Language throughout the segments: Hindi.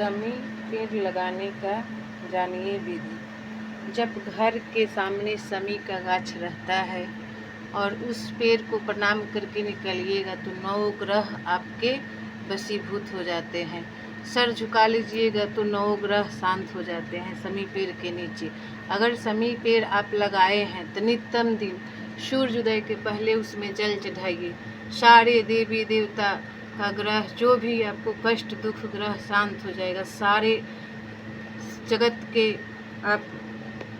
शमी पेड़ लगाने का जानिए विधि। जब घर के सामने शमी का गाछ रहता है और उस पेड़ को प्रणाम करके निकलिएगा तो 9 ग्रह आपके वशीभूत हो जाते हैं। सर झुका लीजिएगा तो 9 ग्रह शांत हो जाते हैं शमी पेड़ के नीचे। अगर शमी पेड़ आप लगाए हैं तो नित्यम दिन सूर्योदय के पहले उसमें जल चढ़ाइए। सारे देवी देवता का ग्रह जो भी आपको कष्ट दुख ग्रह शांत हो जाएगा। सारे जगत के आप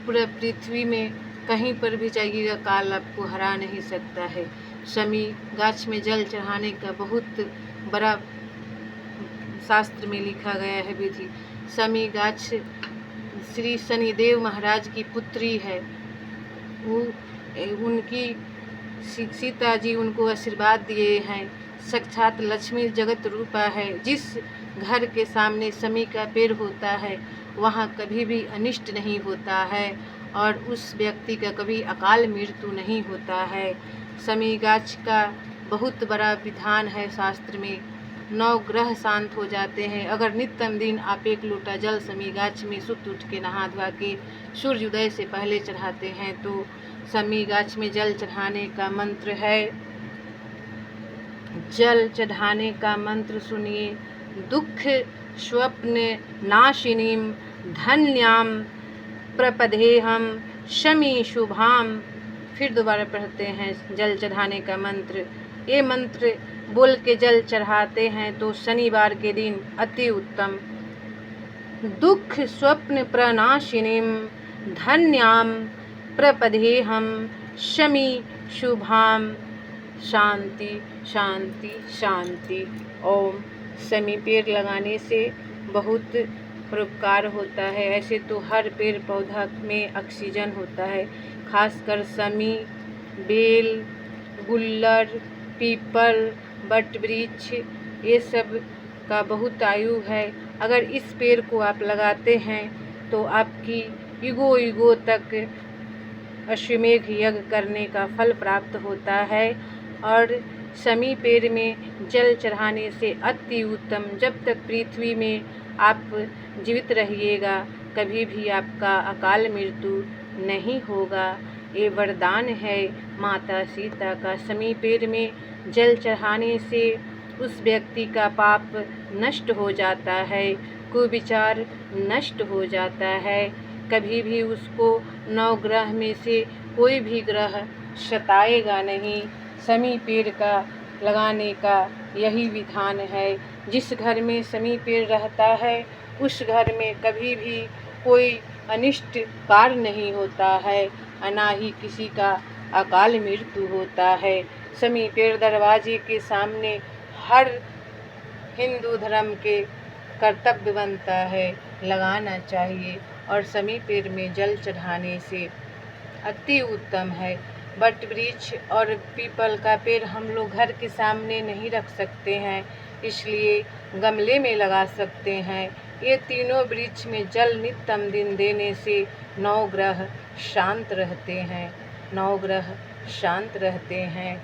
पूरा पृथ्वी में कहीं पर भी जाइएगा काल आपको हरा नहीं सकता है। शमी गाछ में जल चढ़ाने का बहुत बड़ा शास्त्र में लिखा गया है विधि। शमी गाछ श्री शनिदेव महाराज की पुत्री है। वो उनकी सीता जी उनको आशीर्वाद दिए हैं। साक्षात लक्ष्मी जगत रूपा है। जिस घर के सामने शमी का पेड़ होता है वहाँ कभी भी अनिष्ट नहीं होता है और उस व्यक्ति का कभी अकाल मृत्यु नहीं होता है। शमी गाछ का बहुत बड़ा विधान है शास्त्र में। 9 ग्रह शांत हो जाते हैं। अगर नित्यम दिन आप 1 लोटा जल शमी गाछ में सुत उठ के नहा धोआ के सूर्योदय से पहले चढ़ाते हैं तो शमी गाछ में जल चढ़ाने का मंत्र है। जल चढ़ाने का मंत्र सुनिए। दुख स्वप्न नाशिनीम धन्याम प्रपदेहम शमी शुभाम। फिर दोबारा पढ़ते हैं जल चढ़ाने का मंत्र। ये मंत्र बोल के जल चढ़ाते हैं तो शनिवार के दिन अति उत्तम। दुख स्वप्न प्रनाशिनीम धन्याम प्रपदेहम शमी शुभाम। शांति शांति शांति। ओम। शमी पेड़ लगाने से बहुत परोपकार होता है। ऐसे तो हर पेड़ पौधा में ऑक्सीजन होता है, खासकर शमी, बेल, गुल्लर, पीपल, बट वृक्ष ये सब का बहुत आयु है। अगर इस पेड़ को आप लगाते हैं तो आपकी युगों युगों तक अश्वमेघ यज्ञ करने का फल प्राप्त होता है। और शमी पेड़ में जल चढ़ाने से अति उत्तम। जब तक पृथ्वी में आप जीवित रहिएगा कभी भी आपका अकाल मृत्यु नहीं होगा। ये वरदान है माता सीता का। शमी पेड़ में जल चढ़ाने से उस व्यक्ति का पाप नष्ट हो जाता है, कुविचार नष्ट हो जाता है। कभी भी उसको 9 ग्रह में से कोई भी ग्रह सताएगा नहीं। शमी पेड़ का लगाने का यही विधान है। जिस घर में शमी पेड़ रहता है उस घर में कभी भी कोई अनिष्ट कार्य नहीं होता है, ना ही किसी का अकाल मृत्यु होता है। शमी पेड़ दरवाजे के सामने हर हिंदू धर्म के कर्तव्य बनता है, लगाना चाहिए। और शमी पेड़ में जल चढ़ाने से अति उत्तम है। बट वृक्ष और पीपल का पेड़ हम लोग घर के सामने नहीं रख सकते हैं, इसलिए गमले में लगा सकते हैं। ये तीनों वृक्ष में जल नित्यम दिन देने से 9 ग्रह शांत रहते हैं। 9 ग्रह शांत रहते हैं।